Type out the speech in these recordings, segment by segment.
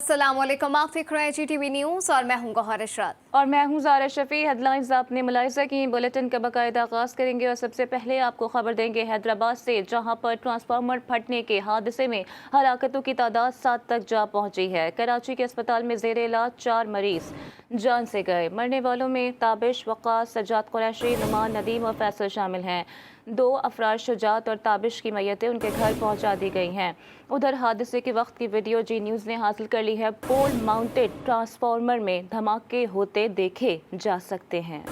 अस्सलामुअलैकुम, आप देख रहे हैं GTV न्यूज़ और मैं हूं गौहर इशरात। और मैं हूं ज़ारा शफी। हेडलाइंस आपने मुलाहिज़ा की, बुलेटिन का बाकायदा आगाज़ करेंगे और सबसे पहले आपको खबर देंगे हैदराबाद से, जहां पर ट्रांसफार्मर फटने के हादसे में हलाकतों की तादाद 7 तक जा पहुंची है। कराची के अस्पताल में ज़ेर इलाज 4 मरीज जान से गए। मरने वालों में ताबिश, वक़ास, सज्जाद कुरैशी, नुमान, नदीम और फैसल शामिल हैं। 2 अफराद शुजात और ताबिश की मैयतें उनके घर पहुंचा दी गई हैं। उधर हादसे के वक्त की वीडियो जी न्यूज़ ने हासिल कर ली है। पोल माउंटेड ट्रांसफार्मर में धमाके होते देखे जा सकते हैं।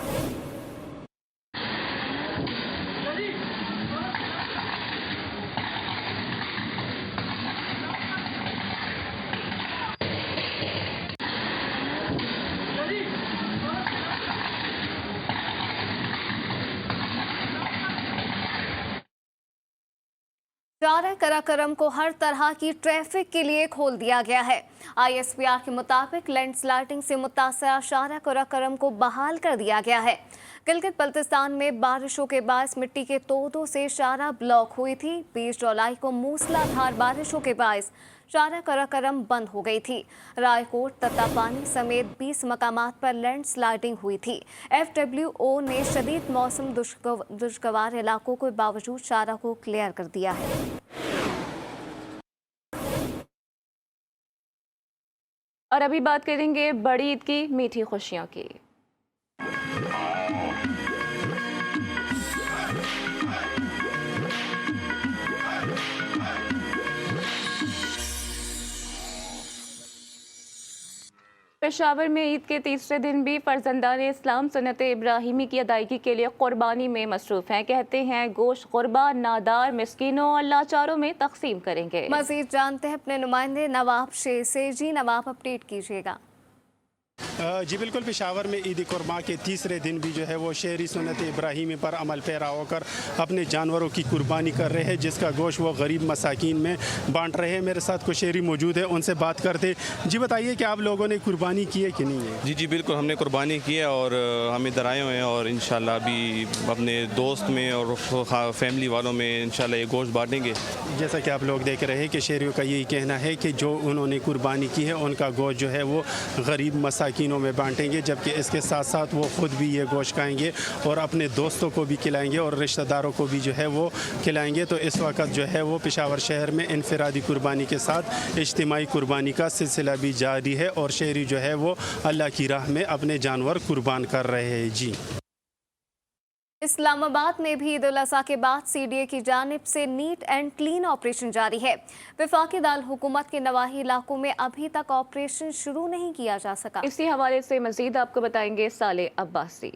शारा कराकरम को हर तरह की ट्रैफिक के लिए खोल दिया गया है। ISPR के मुताबिक लैंडस्लाइडिंग से मुतासरा शारा कराकरम को बहाल कर दिया गया है। गिलगित बल्तिस्तान में बारिशों के बायस मिट्टी के तोदों से शारा ब्लॉक हुई थी। 20 जुलाई को मूसलाधार बारिशों के बायस शारा कराकरम बंद हो गई थी। रायकोट, तत्तापानी समेत 20 मकामात पर लैंडस्लाइडिंग हुई थी। FWO ने शदीद मौसम दुश्वार इलाकों के बावजूद शारा को क्लियर कर दिया है। और अभी बात करेंगे बड़ी ईद की मीठी खुशियों की। पेशावर में ईद के तीसरे दिन भी फर्जंदान इस्लाम सुन्नत इब्राहिमी की अदायगी के लिए कुर्बानी में मसरूफ हैं। कहते हैं गोश्त कुर्बा नादार, मिस्कीनों और लाचारों में तकसीम करेंगे। मजीद जानते हैं अपने नुमाइंदे नवाब शेर से। जी नवाब, अपडेट कीजिएगा। जी बिल्कुल, पेशावर में ईद कुर्बान के तीसरे दिन भी जो है वो शहरी सुन्नत इब्राहिमी पर अमल पैरा होकर अपने जानवरों की कुर्बानी कर रहे हैं, जिसका गोश्त वो गरीब मसाकीन में बांट रहे हैं। मेरे साथ कुछ शहरी मौजूद है, उनसे बात करते। जी बताइए कि आप लोगों ने कुर्बानी की है कि नहीं है? जी बिल्कुल, हमने कुर्बानी की है और हम इधर आए हुए हैं और इंशाल्लाह भी अपने दोस्त में और फैमिली वालों में इंशाल्लाह ये गोश्त बांटेंगे। जैसा कि आप लोग देख रहे हैं कि शहरियों का यही कहना है कि जो उन्होंने कुर्बानी की है उनका गोश्त जो है वो गरीब मसाकीनों में बांटेंगे, जबकि इसके साथ साथ वो ख़ुद भी ये गोश्त खाएंगे और अपने दोस्तों को भी खिलाएंगे और रिश्तेदारों को भी जो है वो खिलाएंगे। तो इस वक्त जो है वो पेशावर शहर में इनफरादी कुर्बानी के साथ इज्तिमाई कुर्बानी का सिलसिला भी जारी है और शहरी जो है वो अल्लाह की राह में अपने जानवर कुर्बान कर रहे हैं। जी, इस्लामाबाद में भी ईद उल अज़हा के बाद CDA की जानिब से नीट एंड क्लीन ऑपरेशन जारी है। वफाकी दारुल हुकूमत के नवाही इलाकों में अभी तक ऑपरेशन शुरू नहीं किया जा सका। इसी हवाले से मजीद आपको बताएंगे साले अब्बासी।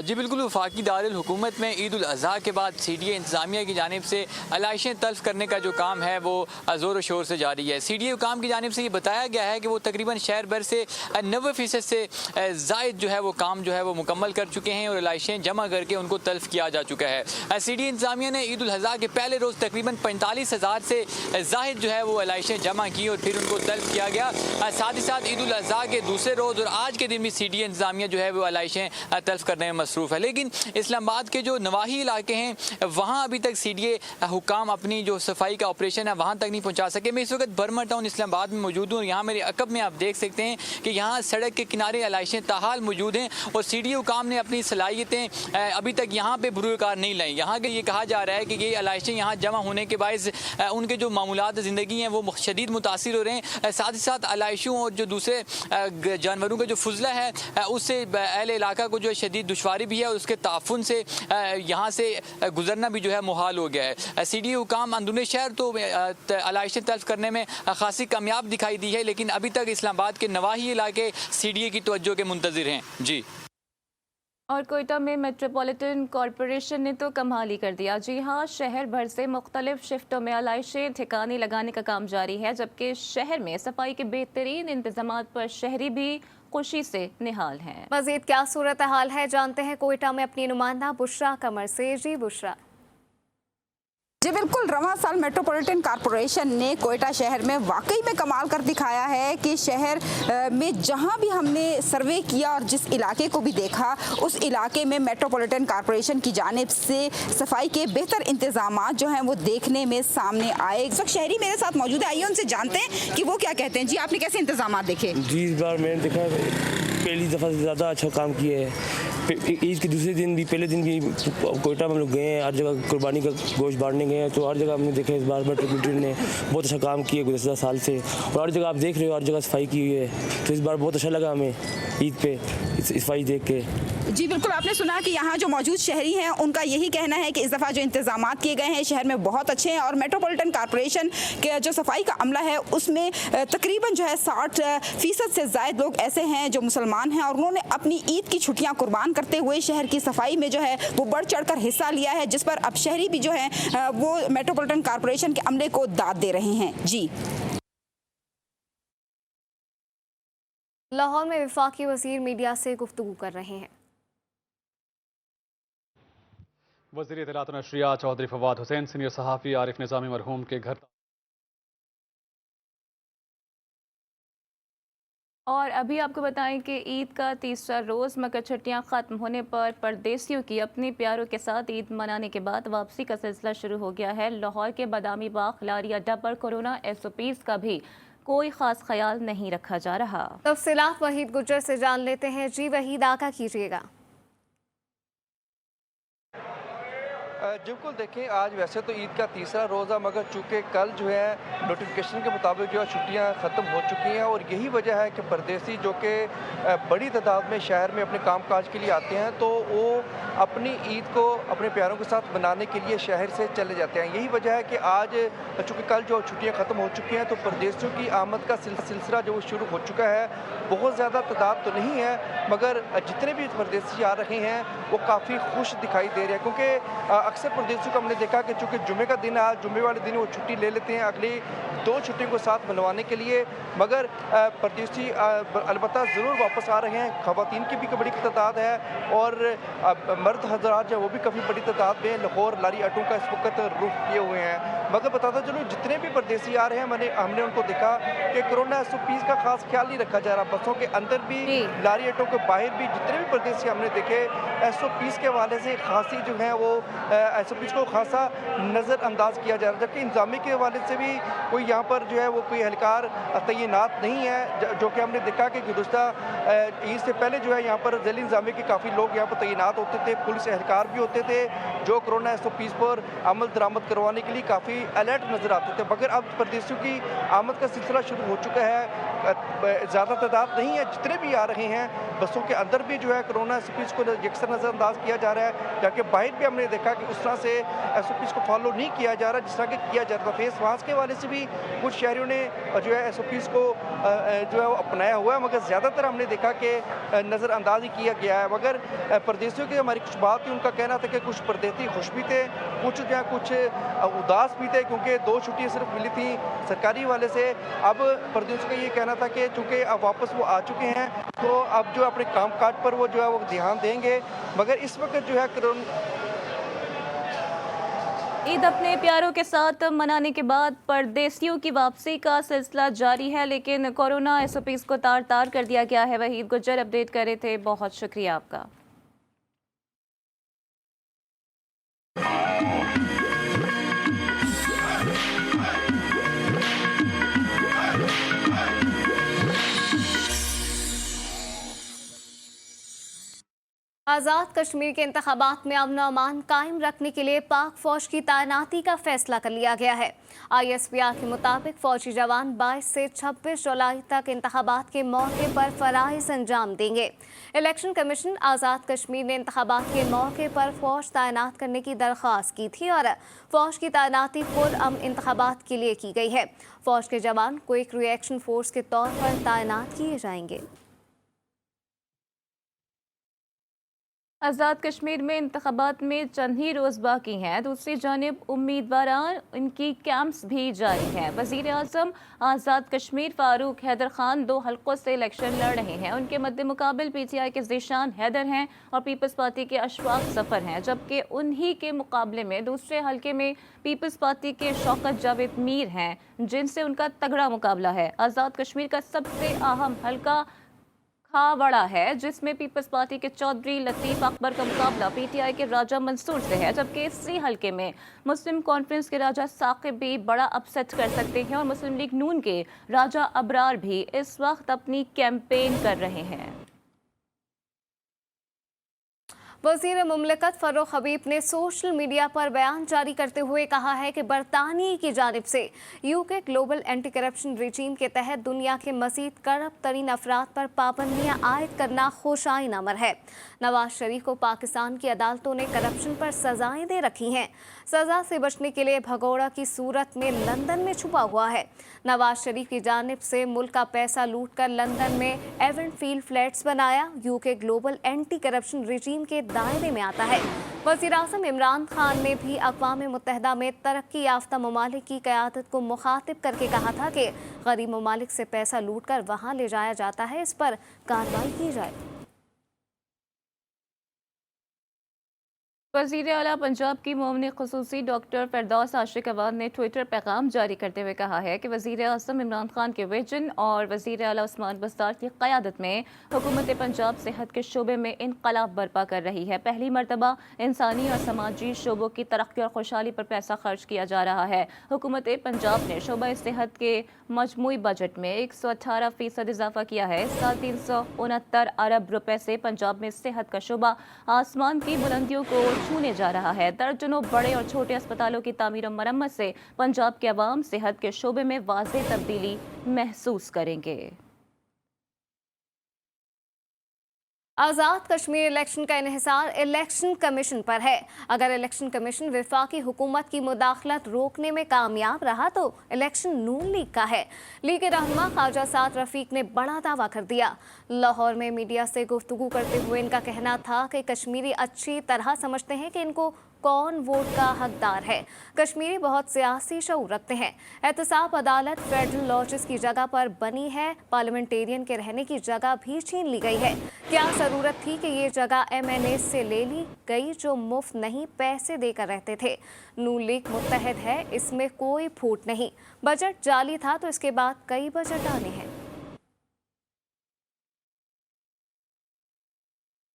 जी बिल्कुल, वफाकी दारुल हुकूमत में ईद उल अज़हा के बाद CDA इंतज़ामिया की जानिब से अलाइशें तल्फ़ करने का जो काम है वो ज़ोर शोर से जारी है। CDA हुकाम की जानिब से ये बताया गया है कि वो तकरीबन शहर भर से 90% से ज़ायद जो है वो काम जो है वो मुकम्मल कर चुके हैं और अलाइशें जमा करके उनको तल्फ़ किया जा चुका है। CDA इंतज़ामिया ने ईद उल अज़हा के पहले रोज़ तकरीबन 45,000 से ज़ायद जो है वो अलाइशें जमा की और फिर उनको तल्फ़ किया गया। साथ ही साथ ईद उल अज़हा के दूसरे रोज़ और आज के दिन भी CDA इंतज़ामिया जो है वो अलाइशें तल्फ़ करने में मसरूफ़ है। लेकिन इस्लामाबाद के जो नवाही इलाके हैं वहाँ अभी तक CDA हुकाम अपनी जो सफाई का ऑपरेशन है वहाँ तक नहीं पहुँचा सके। मैं इस वक्त बर्मा टाउन इस्लामाबाद में मौजूद हूँ। यहाँ मेरे अकब में आप देख सकते हैं कि यहाँ सड़क के किनारे अलाइशें ताहाल मौजूद हैं और CDA हुकाम ने अपनी सलाहियतें अभी तक यहाँ पर बुरुकार नहीं लाई। यहाँ के ये कहा जा रहा है कि ये अलाइशें यहाँ जमा होने के बायस उनके जो मामूलात ज़िंदगी हैं वो शदीद मुतासिर हो रहे हैं। साथ ही साथ अलाइशों और जो दूसरे जानवरों का जो फुजला है उससे अहले इलाका को जो शदीद दुश्वारी भी है और उसके ताफुन से यहाँ से गुजरना भी जो है मुहाल हो गया है। CDA हुकाम अंदरूनी शहर तो अलाइशें तल्फ़ करने में खासी कामयाब दिखाई दी है, लेकिन अभी तक इस्लामाबाद के नवाही इलाके CDA की तवज्जो के मुंतज़िर हैं। जी, और कोयटा में मेट्रोपॉलिटन कॉरपोरेशन ने तो कमाल ही कर दिया। जी हाँ, शहर भर से मुख्तलिफ शिफ्टों में अलाइशें ठिकाने लगाने का काम जारी है, जबकि शहर में सफाई के बेहतरीन इंतजाम पर शहरी भी खुशी से निहाल हैं। मजीद क्या सूरत हाल है जानते हैं कोयटा में अपनी नुमाइंदा बुशरा कमर से। जी बुशरा। जी बिल्कुल, रवां साल मेट्रोपॉलिटन कॉरपोरेशन ने कोयटा शहर में वाकई में कमाल कर दिखाया है कि शहर में जहां भी हमने सर्वे किया और जिस इलाके को भी देखा, उस इलाके में मेट्रोपॉलिटन कॉरपोरेशन की जानिब से सफाई के बेहतर इंतजाम जो हैं वो देखने में सामने आए। इस वक्त शहरी मेरे साथ मौजूद है, आइए उनसे जानते हैं कि वो क्या कहते हैं। जी, आपने कैसे इंतजाम देखे? जी, इस बार मैंने देखा पहली दफ़ा से ज़्यादा अच्छा काम किया है। ईद के दूसरे दिन भी, पहले दिन भी कोयटा में हम लोग गए हैं, हर जगह कुर्बानी का गोश्त बांटने गए हैं, तो हर जगह हमने देखा इस बार मेट्रोपॉलिटन ने बहुत अच्छा काम किया गुज़श्ता साल से, और हर जगह आप देख रहे हो हर जगह सफाई की हुई है। तो इस बार बहुत अच्छा लगा हमें ईद पे सफाई देख के। जी बिल्कुल, आपने सुना कि यहाँ जो मौजूद शहरी हैं उनका यही कहना है कि इस दफ़ा जो इंतजाम किए गए हैं शहर में बहुत अच्छे हैं, और मेट्रोपॉलिटन कॉरपोरेशन के जो सफाई का अमला है उसमें तकरीबन जो है 60% से ज़ायद लोग ऐसे हैं जो मुसलमान हैं, और उन्होंने अपनी ईद की छुट्टियाँ कुर्बान करते हुए शहर की सफाई में जो है वो बढ़ चढ़ कर हिस्सा लिया है, जिस पर अब शहरी भी जो है वो मेट्रोपॉलिटन कॉरपोरेशन के अमले को दाद दे रहे हैं। जी, लाहौर में वफाकी वज़ीर मीडिया से गुफ्तगू कर रहे हैं। वज़ीर इत्तलात और नशरियात चौधरी फवाद हुसैन सीनियर सहाफ़ी आरिफ निज़ामी मरहूम के घर। और अभी आपको बताएं कि ईद का तीसरा रोज़, मगर छुट्टियां ख़त्म होने पर परदेसियों की अपने प्यारों के साथ ईद मनाने के बाद वापसी का सिलसिला शुरू हो गया है। लाहौर के बादामी बाग लारी अड्डा पर कोरोना SOPs का भी कोई ख़ास ख्याल नहीं रखा जा रहा। तफसीलात वहीद गुज्जर से जान लेते हैं। जी वहीद, आगा कीजिएगा। बिल्कुल, देखें आज वैसे तो ईद का तीसरा रोज़ा, मगर चूँकि कल जो है नोटिफिकेशन के मुताबिक जो है छुट्टियाँ ख़त्म हो चुकी हैं, और यही वजह है कि परदेसी जो कि बड़ी तादाद में शहर में अपने कामकाज के लिए आते हैं, तो वो अपनी ईद को अपने प्यारों के साथ मनाने के लिए शहर से चले जाते हैं। यही वजह है कि आज चूँकि कल जो छुट्टियाँ ख़त्म हो चुकी हैं, तो परदेसियों की आमद का सिलसिला जो शुरू हो चुका है। बहुत ज़्यादा तादाद तो नहीं है, मगर जितने भी परदेसी आ रहे हैं वो काफ़ी खुश दिखाई दे रहे हैं, क्योंकि अक्सर परदेसियों को हमने देखा कि चूँकि जुमे का दिन आज जुमे वाले दिन वो छुट्टी ले लेते हैं अगली 2 छुट्टियों को साथ मनवाने के लिए, मगर परदेसी अलबत्ता ज़रूर वापस आ रहे हैं। ख़वातीन की भी बड़ी तादाद है, और मर्द हज़रात जो वो भी काफ़ी बड़ी तादाद में लाहौर लारी अड्डों का इस वक्त रुख किए हुए हैं। मगर बताता चलो, जितने भी परदेसी आ रहे हैं हमने उनको देखा कि कोरोना SOPs का खास ख्याल नहीं रखा जा रहा। बसों के अंदर भी, लारी अड्डों के बाहर भी जितने भी परदेसी हमने देखे SOPs के हवाले से खासी जो है वो SOPs को खासा नज़रअंदाज किया जा रहा है, जबकि इंतजामी के हवाले से भी कोई यहाँ पर जो है वो कोई एहलकार तैनात नहीं है, जो कि हमने देखा कि गुज़श्ता ईद से पहले जो है यहाँ पर ज़ैली इंतजामी के काफ़ी लोग यहाँ पर तैनात होते थे, पुलिस एहलकार भी होते थे जो कोरोना SOPs पर अमल दरामद करवाने के लिए काफ़ी अलर्ट नज़र आते थे। मगर अब परदेसियों की आमद का सिलसिला शुरू हो चुका है, ज़्यादा तादाद नहीं है, जितने भी आ रहे हैं बसों के अंदर भी जो है कोरोना SOPs को यकसर नज़रअंदाज किया जा रहा है, जबकि बाहर भी हमने देखा कि उस तरह से SOPs को फॉलो नहीं किया जा रहा जिस तरह कि किया जाता था। फेस मास्क के हवाले से भी कुछ शहरियों ने जो है SOPs को जो है वो अपनाया हुआ है, मगर ज़्यादातर हमने देखा कि नज़रअंदाज ही किया गया है। मगर परदेसियों की हमारी कुछ बात थी, उनका कहना था कि कुछ परदेसी खुश भी थे, कुछ जो है कुछ उदास भी थे, क्योंकि 2 छुट्टियाँ सिर्फ मिली थी सरकारी वाले से। अब परदेसियों का ये कहना था कि चूँकि अब वापस वो आ चुके हैं, तो अब जो अपने कामकाज पर वो जो है वो ध्यान देंगे। मगर इस वक्त जो है ईद अपने प्यारों के साथ मनाने के बाद परदेसियों की वापसी का सिलसिला जारी है, लेकिन कोरोना SOPs को तार तार कर दिया गया है। वहीद गुज्जर अपडेट कर रहे थे, बहुत शुक्रिया आपका। आज़ाद कश्मीर के इंतखाबात में अमन अमान कायम रखने के लिए पाक फौज की तैनाती का फैसला कर लिया गया है। ISPR के मुताबिक फौजी जवान 22 से 26 जुलाई तक इंतखाबात के मौके पर फराइज़ अंजाम देंगे। इलेक्शन कमीशन आज़ाद कश्मीर ने इंतखाबात के मौके पर फौज तैनात करने की दरख्वास्त की थी, और फौज की तैनाती पुरअमन इंतखाबात के लिए की गई है। फौज के जवान क्विक रिएक्शन फोर्स के तौर पर तैनात किए जाएंगे। आज़ाद कश्मीर में इंतखाबात में चंद ही रोज़ बाकी हैं। दूसरी जानिब उम्मीदवार इनकी कैंप्स भी जारी हैं। वज़ीर आज़म आज़ाद कश्मीर फ़ारूक हैदर खान 2 हल्कों से इलेक्शन लड़ रहे हैं। उनके मद्दे मुकाबिल PTI के ज़ीशान हैदर हैं और पीपल्स पार्टी के अशफाक ज़फ़र हैं, जबकि उन्हीं के मुकाबले में दूसरे हल्के में पीपल्स पार्टी के शौकत जावेद मीर हैं, जिनसे उनका तगड़ा मुकाबला है। आज़ाद कश्मीर का सबसे अहम हल्का खावड़ा है, जिसमें पीपल्स पार्टी के चौधरी लतीफ़ अकबर का मुकाबला PTI के राजा मंसूर से है, जबकि इसी हल्के में मुस्लिम कॉन्फ्रेंस के राजा साकिब भी बड़ा अपसेट कर सकते हैं और मुस्लिम लीग नून के राजा अबरार भी इस वक्त अपनी कैंपेन कर रहे हैं। वज़ीर मुमलिकत फ़र्रुख हबीब ने सोशल मीडिया पर बयान जारी करते हुए कहा है कि बरतानिया की जानिब से UK global anti corruption regime के तहत दुनिया के मज़ीद करप्ट तरीन अफराद पर पाबंदियाँ आयद करना खुशाइन अमर है। नवाज शरीफ को पाकिस्तान की अदालतों ने करप्शन पर सजाएं दे रखी हैं। सज़ा से बचने के लिए भगोड़ा की सूरत में लंदन में छुपा हुआ है। नवाज शरीफ की जानिब से मुल्क का पैसा लूट कर लंदन में एवेंफील्ड फ्लैट्स बनाया UK global anti corruption regime के दायरे में आता है। वज़ीर आज़म इमरान खान ने भी अक़वाम मुत्तहिदा में तरक्की याफ्ता ममालिक की क़यादत को मुखातिब करके कहा था कि गरीब ममालिक से पैसा लूट कर वहाँ ले जाया जाता है, इस पर कार्रवाई की जाए। वज़ीर आला पंजाब की मोमिन ख़ुसूसी डॉक्टर फ़िरदौस आशिक अवान ने ट्विटर पैगाम जारी करते हुए कहा है कि वज़ीर आज़म इमरान खान के विजन और वज़ीर आला उस्मान बज़दार की क़यादत में हुकूमत पंजाब सेहत के शोबे में इनक़लाब बर्पा कर रही है। पहली मरतबा इंसानी और समाजी शोबों की तरक्की और खुशहाली पर पैसा खर्च किया जा रहा है। हुकूमत पंजाब ने शोबा सेहत के मजमूई बजट में 118% इजाफा किया है। इस साल 369 अरब रुपए से पंजाब में सेहत का शोबा आसमान की बुलंदियों को छूने जा रहा है। दर्जनों बड़े और छोटे अस्पतालों की तामीर और मरम्मत से पंजाब के अवाम सेहत के शोबे में वाज़ेह तब्दीली महसूस करेंगे। आज़ाद कश्मीर इलेक्शन का इन्हिसार इलेक्शन कमीशन पर है। अगर इलेक्शन कमीशन वफाकी हुकूमत की मुदाखलत रोकने में कामयाब रहा तो इलेक्शन नून लीग का है। लीग के रहनुमा ख्वाजा साद रफीक ने बड़ा दावा कर दिया। लाहौर में मीडिया से गुफ्तगू करते हुए इनका कहना था कि कश्मीरी अच्छी तरह समझते हैं कि इनको कौन वोट का हकदार है। कश्मीरी बहुत सियासी शऊर रखते हैं। एहतसाब अदालत फेडरल लॉजेस की जगह पर बनी है, पार्लियामेंटेरियन के रहने की जगह भी छीन ली गई है। क्या ज़रूरत थी कि ये जगह MNA से ले ली गई जो मुफ्त नहीं पैसे देकर रहते थे। नून लीग मुत्तहद है, इसमें कोई फूट नहीं। बजट जाली था तो इसके बाद कई बजट आने हैं।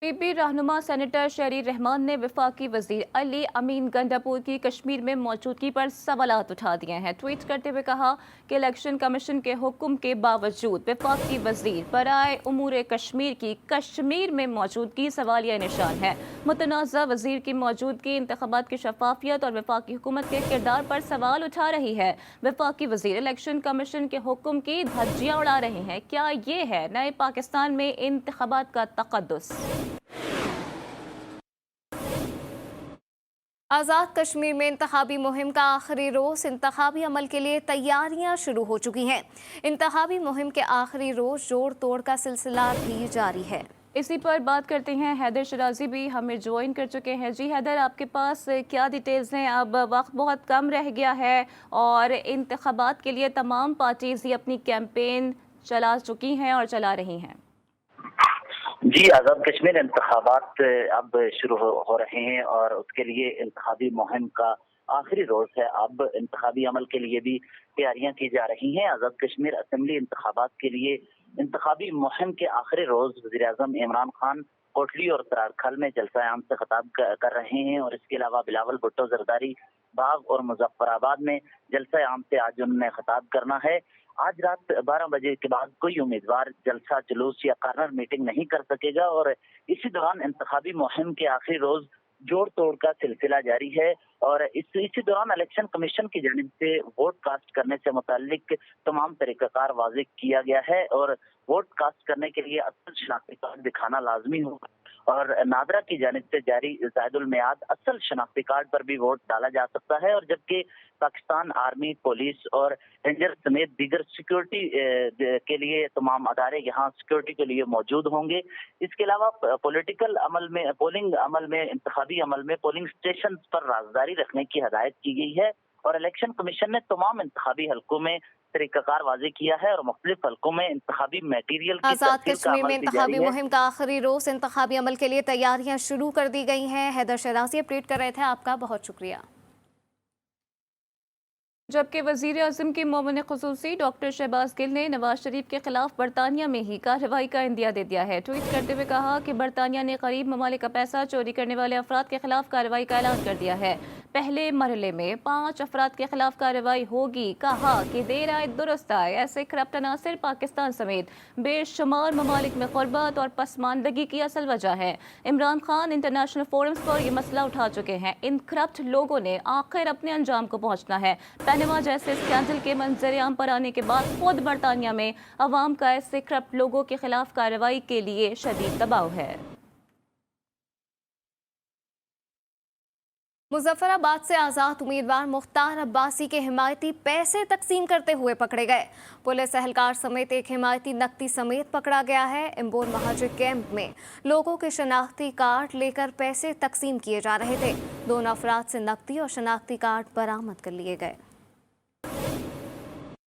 PP रहनुमा सेनेटर शहरी रहमान ने वफाकी वजीर अली अमीन गंडापुर की कश्मीर में मौजूदगी पर सवालात उठा दिए हैं। ट्वीट करते हुए कहा कि इलेक्शन कमीशन के हुक्म के बावजूद वफाकी वजीर बराए उमूर कश्मीर की कश्मीर में मौजूदगी सवालिया निशान है। मुतनाज़ा वजीर की मौजूदगी इंतखाबात की शफाफियत और वफाकी हुकूमत के किरदार पर सवाल उठा रही है। वफाकी वजीर इलेक्शन कमीशन के हुक्म की धज्जियां उड़ा रहे हैं। क्या ये है नए पाकिस्तान में इंतखाबात का तकद्दुस? आज़ाद कश्मीर में इंतखाबी मुहिम का आखिरी रोज़ इंतखाबी अमल के लिए तैयारियां शुरू हो चुकी हैं। इंतखाबी मुहिम के आखिरी रोज़ जोड़ तोड़ का सिलसिला भी जारी है। इसी पर बात करते हैं, हैदर शराजी भी हमें ज्वाइन कर चुके हैं। जी हैदर, आपके पास क्या डिटेल्स हैं? अब वक्त बहुत कम रह गया है और इंतखाबात के लिए तमाम पार्टीज ही अपनी कैंपेन चला चुकी हैं और चला रही हैं। जी, आज़ाद कश्मीर इंतखाबात अब शुरू हो रहे हैं और उसके लिए इंतखाबी मुहिम का आखिरी रोज है। अब इंतखाबी अमल के लिए भी तैयारियां की जा रही हैं। आज़ाद कश्मीर असेंबली इंतखाबात के लिए इंतखाबी मुहिम के आखिरी रोज वज़ीर आज़म इमरान खान कोटली और सरारखल में जलसा आम से खिताब कर रहे हैं और इसके अलावा बिलावल भुट्टो जरदारी बाग और मुजफ्फराबाद में जलसा आम से आज उन्होंने खिताब करना है। आज रात 12 बजे के बाद कोई उम्मीदवार जलसा जुलूस या कार्नर मीटिंग नहीं कर सकेगा और इसी दौरान इंतखाबी मुहिम के आखिरी रोज जोड़ तोड़ का सिलसिला जारी है और इसी दौरान इलेक्शन कमीशन की जानिब से वोट कास्ट करने से मुताल्लिक तमाम तरीक़ाकार वाज़ेह किया गया है और वोट कास्ट करने के लिए असल शनाख्ती कार्ड दिखाना लाजमी होगा और नादरा की जानिब से जारी जायदुल मियाद असल शनाख्ती कार्ड पर भी वोट डाला जा सकता है। और जबकि पाकिस्तान आर्मी, पुलिस और रेंजर समेत दीगर सिक्योरिटी के लिए तमाम अदारे यहाँ सिक्योरिटी के लिए मौजूद होंगे। इसके अलावा पॉलिटिकल अमल में, पोलिंग अमल में, इंतखाबी अमल में पोलिंग स्टेशन पर राजदारी रखने की हदायत की गई है। और इलेक्शन कमीशन ने तमाम इंतखाबी हलकों में तरीकाकार वाज़े किया है और मुख्तलिफ हलकों में इंतखाबी मटीरियल की आज़ाद तरसील का कश्मीर में अमल भी इंतखाबी जारी है। मुहिम का आखिरी रोज इंतखाबी अमल के लिए तैयारियां शुरू कर दी गई हैं। हैदर शहराजी अपडेट कर रहे थे, आपका बहुत शुक्रिया। जबकि वज़ीर आज़म की मोमिन ख़ुसूसी डॉक्टर शहबाज गिल ने नवाज शरीफ के खिलाफ बरतानिया में ही कार्रवाई का इंदिया दे दिया है। ट्वीट करते हुए कहा कि बरतानिया ने करीब ममालिक का पैसा चोरी करने वाले अफराद के खिलाफ कार्रवाई का ऐलान कर दिया है। पहले मरहले में 5 अफराद के खिलाफ कार्रवाई होगी। कहा कि देर आए दुरुस्त आए, ऐसे करप्ट अनासिर पाकिस्तान समेत बेशुमार ममालिक में ग़ुरबत और पसमानदगी की असल वजह है। इमरान खान इंटरनेशनल फोरम्स पर यह मसला उठा चुके हैं। इन करप्ट लोगों ने आखिर अपने अंजाम को पहुंचना है। पनामा जैसे स्कैंडल के मंजर-ए-आम पर आने के बाद खुद बरतानिया में अवाम का ऐसे करप्ट लोगों के खिलाफ कार्रवाई के लिए शदीद दबाव है। मुजफ्फराबाद से आज़ाद उम्मीदवार मुख्तार अब्बासी के हिमायती पैसे तकसीम करते हुए पकड़े गए। पुलिस एहलकार समेत एक हिमायती नकदी समेत पकड़ा गया है। इम्बोर महाजिर कैंप में लोगों के शनाख्ती कार्ड लेकर पैसे तकसीम किए जा रहे थे। 2 अफराद से नकदी और शनाख्ती कार्ड बरामद कर लिए गए।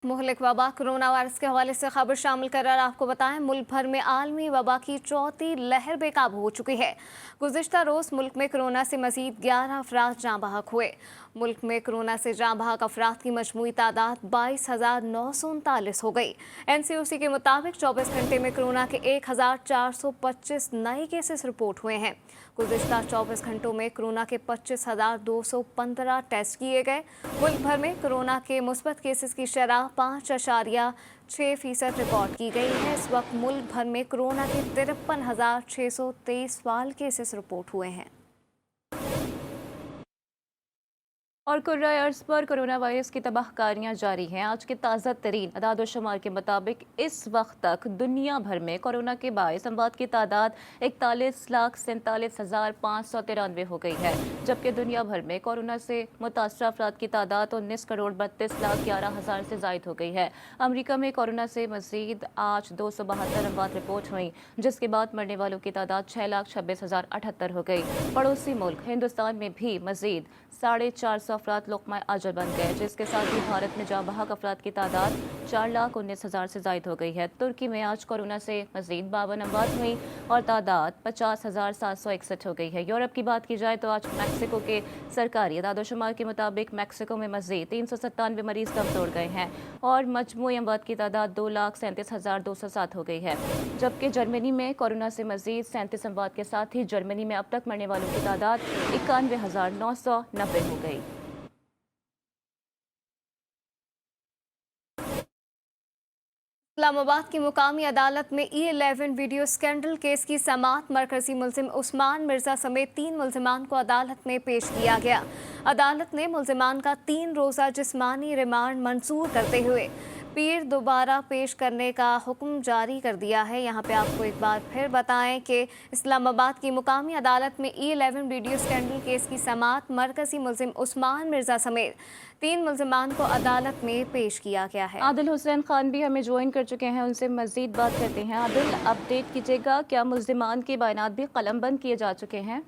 मुहलिक वबा कोरोना वायरस के हवाले से खबर शामिल कर आपको बताएं, मुल्क भर में आलमी वबा की चौथी लहर बेकाबू हो चुकी है। गुज़िश्ता रोज़ मुल्क में कोरोना से मजीद 11 अफराद जाँ बहक हुए। मुल्क में कोरोना से जाँ बहक अफराद की मजमूई तादाद 22,939 हो गई। NCOC के मुताबिक 24 घंटे में कोरोना के 1,425 नए केसेस रिपोर्ट हुए हैं। गुज़िश्ता 24 घंटों में कोरोना के 25,215 टेस्ट किए गए। मुल्क भर में कोरोना के मुस्बत केसेस की शरह 5.6% रिकॉर्ड की गई है। इस वक्त मुल्क भर में कोरोना के 53,623 फाल केसेस रिपोर्ट हुए हैं। और कुर्राए अर्ज पर कोरोना वायरस की तबाहकारियाँ जारी हैं। आज के ताज़ा तरीन अदाद-ओ-शुमार के मुताबिक इस वक्त तक दुनिया भर में कोरोना के बाइस अमवात की तादाद 41,47,593 हो गई है, जबकि दुनिया भर में कोरोना से मुतासर अफराद की तादाद 19,32,11,000 से जायद हो गई है। अमरीका में कोरोना से मजीद आज 272 अमवात रिपोर्ट हुई, जिसके बाद मरने वालों की तादाद 6,26,078 हो गई। पड़ोसी मुल्क हिंदुस्तान में भी मजीद 450 अफराद लुक़मा अजल बन गए, जिसके साथ ही भारत में जाँ बहक अफराद की तादाद 4,19,000 से जायद हो गई है। तुर्की में आज कोरोना से मजीद 52 अमवात हुई और तादाद 50,761 हो गई है। यूरोप की बात की जाए तो आज मैक्सिको के सरकारी अदाद-ओ-शुमार के मुताबिक मैक्सिको में मजीद 397 मरीज दम तोड़ गए हैं और मजमूई अमवात की तादाद 2,37,207 हो गई है। जबकि जर्मनी में कोरोना से मजीद 37 अमवात के साथ ही जर्मनी में अब तक मरने वालों की तादाद 91,990 हो गई। इस्लामाबाद की मुकामी अदालत में E11 वीडियो स्कैंडल केस की समाअत मरकजी मुल्जिम उस्मान मिर्जा समेत 3 मुल्जिमान को अदालत में पेश किया गया। अदालत ने मुल्जिमान का 3 रोज़ा जिस्मानी रिमांड मंजूर करते हुए पीर दोबारा पेश करने का हुक्म जारी कर दिया है। यहाँ पे आपको एक बार फिर बताएं कि इस्लामाबाद की मुकामी अदालत में E11 वीडियो स्कैंडल केस की समाअत मरकजी मुल्जिम उस्मान मिर्जा समेत 3 मुल्जिमान को अदालत में पेश किया गया है। आदिल हुसैन खान भी हमें ज्वाइन कर चुके हैं, उनसे मजीद बात करते हैं। आदिल, अपडेट कीजिएगा, क्या मुल्जिमान के बयानात भी कलमबंद किए जा चुके हैं?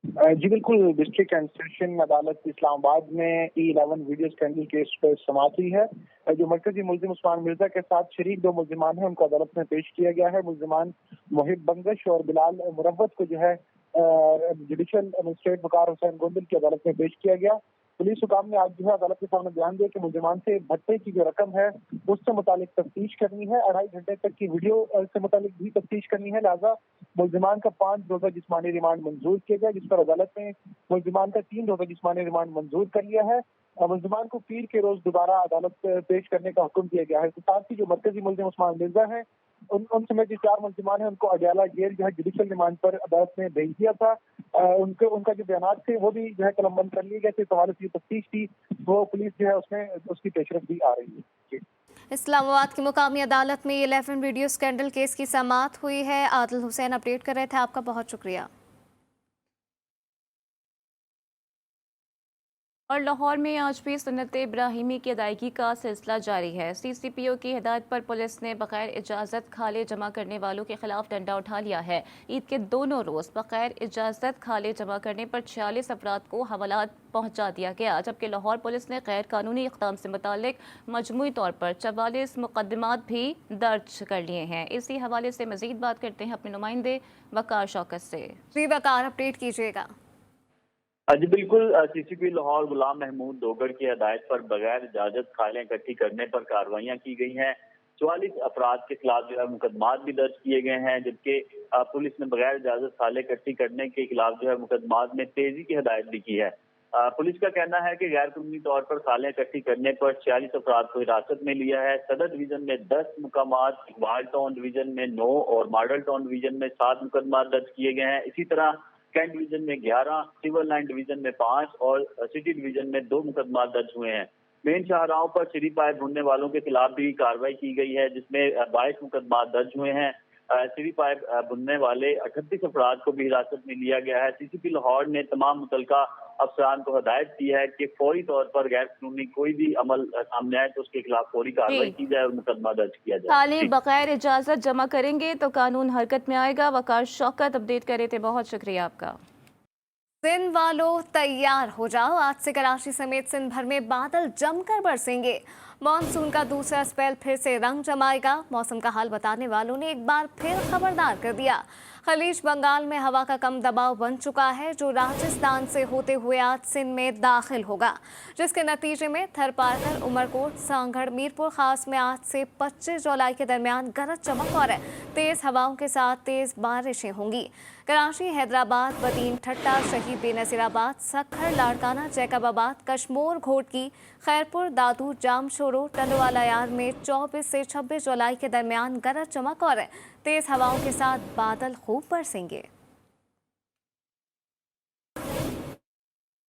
जी बिल्कुल, डिस्ट्रिक्ट एंड सेशन अदालत इस्लामाबाद में E11 वीडियो स्कैंडल केस पर समाअत हुई है। जो मरकजी मुल्जिम उस्मान मिर्जा के साथ शरीक 2 मुल्जिमान हैं, उनको अदालत में पेश किया गया है। मुल्जिमान मोहिब बंगश और बिलाल मुरव्वत को जो है जुडिशल मजिस्ट्रेट वकार हुसैन गोंदल की अदालत में पेश किया गया। पुलिस हुकाम ने आज जो है अदालत के सामने बयान दिया कि मुल्जिमान से भट्टे की जो रकम है उससे मुतालिक तफ्तीश करनी है। 2.5 घंटे तक की वीडियो से मुतालिक भी तफ्तीश करनी है। लिहाजा मुल्जिमान का 5 रोज़ा जिस्मानी रिमांड मंजूर किया गया, जिस पर अदालत ने मुल्जिमान का 3 रोज़ा जिस्मानी रिमांड मंजूर कर लिया है। मुल्जिमान को पीर के रोज दोबारा अदालत पेश करने का हुक्म दिया गया है। तो साथ ही जो मरकजी मुल्जिम उस्मान मिर्जा है उन समेत जो 4 मुल्जिमान हैं उनको अडयाला जेल जो है जुडिशल रिमांड पर अदालत ने भेज दिया था। उनका जो बयान थे वो भी जो है कलमबंद कर लिए गए थे। इस हवाले से तफ्तीश थी वो पुलिस जो है उसमें उसकी पेशरफ भी आ रही है। इस्लामाबाद की मुकामी अदालत में 11 वीडियो स्कैंडल केस की समाअत हुई है। आदिल हुसैन अपडेट कर रहे थे, आपका बहुत शुक्रिया। और लाहौर में आज भी सुन्नत इब्राहिमी की अदायगी का सिलसिला जारी है। CCPO की हिदायत पर पुलिस ने बगैर इजाज़त खाले जमा करने वालों के खिलाफ डंडा उठा लिया है। ईद के दोनों रोज़ बगैर इजाज़त खाले जमा करने पर 46 अफराद को हवालात पहुंचा दिया गया, जबकि लाहौर पुलिस ने गैर कानूनी इक़दाम से मुतालिक मजमूई तौर पर 44 मुकदमात भी दर्ज कर लिए हैं। इसी हवाले से मजीद बात करते हैं अपने नुमाइंदे वकार शौकत से। जी वकार, अपडेट कीजिएगा। जी बिल्कुल, CCP लाहौर गुलाम महमूद डोगर की हदायत पर बगैर इजाजत खालें इकट्ठी करने पर कार्रवाइयां की गई हैं। 44 अफराद के खिलाफ जो है मुकदमात भी दर्ज किए गए हैं, जबकि पुलिस ने बगैर इजाजत खालें इकट्ठी करने के खिलाफ जो है मुकदमात में तेजी की हदायत भी की है। पुलिस का कहना है कि गैर कानूनी तौर पर खालें इकट्ठी करने पर 46 अफराद को हिरासत में लिया है। सदर डिवीजन में 10 मुकामात, इकबाल टाउन डिवीजन में 9 और मॉडल टाउन डिवीजन में 7 मुकदमात दर्ज किए गए हैं। इसी तरह कैंट डिवीजन में 11, सिविल लाइन डिवीजन में 5 और सिटी डिवीजन में 2 मुकदमा दर्ज हुए हैं। मेन शाहराहों पर सीढ़ी पाइप बुनने वालों के खिलाफ भी कार्रवाई की गई है, जिसमें 22 मुकदमा दर्ज हुए हैं। सीढ़ी पाइप बुनने वाले 38 अफराद को भी हिरासत में लिया गया है। CCP लाहौर ने तमाम मुतलका अफसरान को हदायत की है कि फौरी तौर पर गैर कानूनी कोई भी अमल सामने आए तो उसके खिलाफ फौरी कार्रवाई की जाए और मुकदमा दर्ज किया जाए। खाली बगैर इजाजत जमा करेंगे तो कानून हरकत में आएगा। वकार शौकत अपडेट करे थे, बहुत शुक्रिया आपका। सिंध वालों तैयार हो जाओ, आज से कराची समेत सिंध भर में बादल जमकर बरसेंगे। मॉनसून का दूसरा स्पेल फिर से रंग जमाएगा। मौसम का हाल बताने वालों ने एक बार फिर खबरदार कर दिया। खलीज बंगाल में हवा का कम दबाव बन चुका है, जो राजस्थान से होते हुए आज सिंध में दाखिल होगा, जिसके नतीजे में थरपारकर, उमरकोट, सांगड़, मीरपुर खास में आज से 25 जुलाई के दरमियान गरज चमक और तेज हवाओं के साथ तेज बारिशें होंगी। कराची, हैदराबाद, बदीन, ठट्टा, शहीद बेनसीराबाद, सखर, लाड़काना, जैकबाबाद, कश्मोर, घोटकी, खैरपुर, दादू, जामशोरो, टंडवाला यार में 24 से 26 जुलाई के दरमियान गरज चमक और तेज हवाओं के साथ बादल खूब बरसेंगे।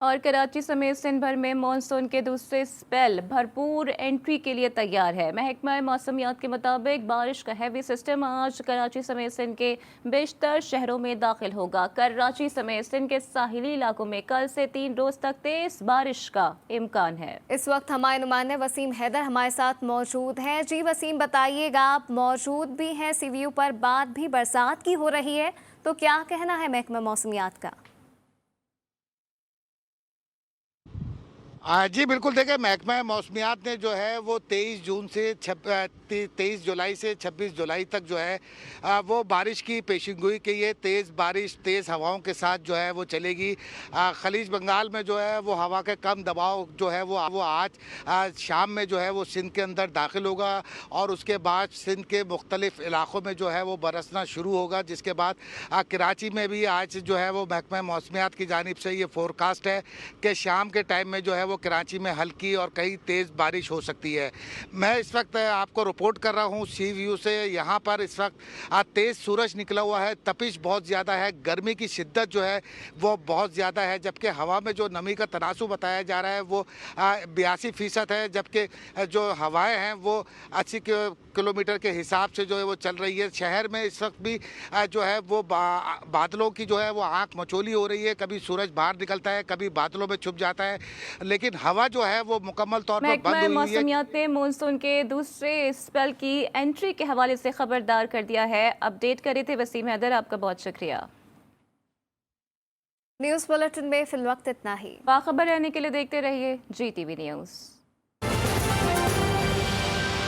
और कराची समेत सिंध भर में मानसून के दूसरे स्पेल भरपूर एंट्री के लिए तैयार है। महकमा मौसमियात के मुताबिक बारिश का हैवी सिस्टम आज कराची समेत सिंध के बेशतर शहरों में दाखिल होगा। कराची समेत सिंध के साहिली इलाकों में कल से 3 रोज तक तेज बारिश का इम्कान है। इस वक्त हमारे नुमाइंदे वसीम हैदर हमारे साथ मौजूद हैं। जी वसीम, बताइएगा, आप मौजूद भी हैं CVU पर, बात भी बरसात की हो रही है, तो क्या कहना है महकमा मौसमियात का? जी बिल्कुल, देखिए महकमा मौसमियात ने जो है वो 23 जुलाई से 26 जुलाई तक जो है वो बारिश की पेशिनगोई की है। तेज़ बारिश, तेज़ हवाओं के साथ जो है वो चलेगी। खलीज बंगाल में जो है वो हवा के कम दबाव जो है वो आज शाम में जो है वो सिंध के अंदर दाखिल होगा और उसके बाद सिंध के मुख्तलिफ इलाक़ों में जो है वो बरसना शुरू होगा। जिसके बाद कराची में भी आज जो है वो महकमा मौसमियात की जानिब से ये फोरकास्ट है कि शाम के टाइम में जो है वो कराची में हल्की और कहीं तेज़ बारिश हो सकती है। मैं इस वक्त आपको रिपोर्ट कर रहा हूँ CVU से। यहाँ पर इस वक्त तेज़ सूरज निकला हुआ है, तपिश बहुत ज़्यादा है, गर्मी की शिद्दत जो है वो बहुत ज़्यादा है, जबकि हवा में जो नमी का तनासुब बताया जा रहा है वो 82% है, जबकि जो हवाएं हैं वो 80 किलोमीटर के हिसाब से जो है वो चल रही है। शहर में इस वक्त भी जो है वो बादलों की जो है वो आँख मचोली हो रही है, कभी सूरज बाहर निकलता है, कभी बादलों में छुप जाता है, लेकिन हवा जो है वो मुकम्मल तौर पर बंद हुई है। मौसमियात ने मानसून के दूसरे स्पेल की एंट्री के हवाले से खबरदार कर दिया है। अपडेट करे थे वसीम हैदर, आपका बहुत शुक्रिया। न्यूज़ बुलेटिन में फिलवक्त इतना ही। बाखबर रहने के लिए देखते रहिए GTV न्यूज़।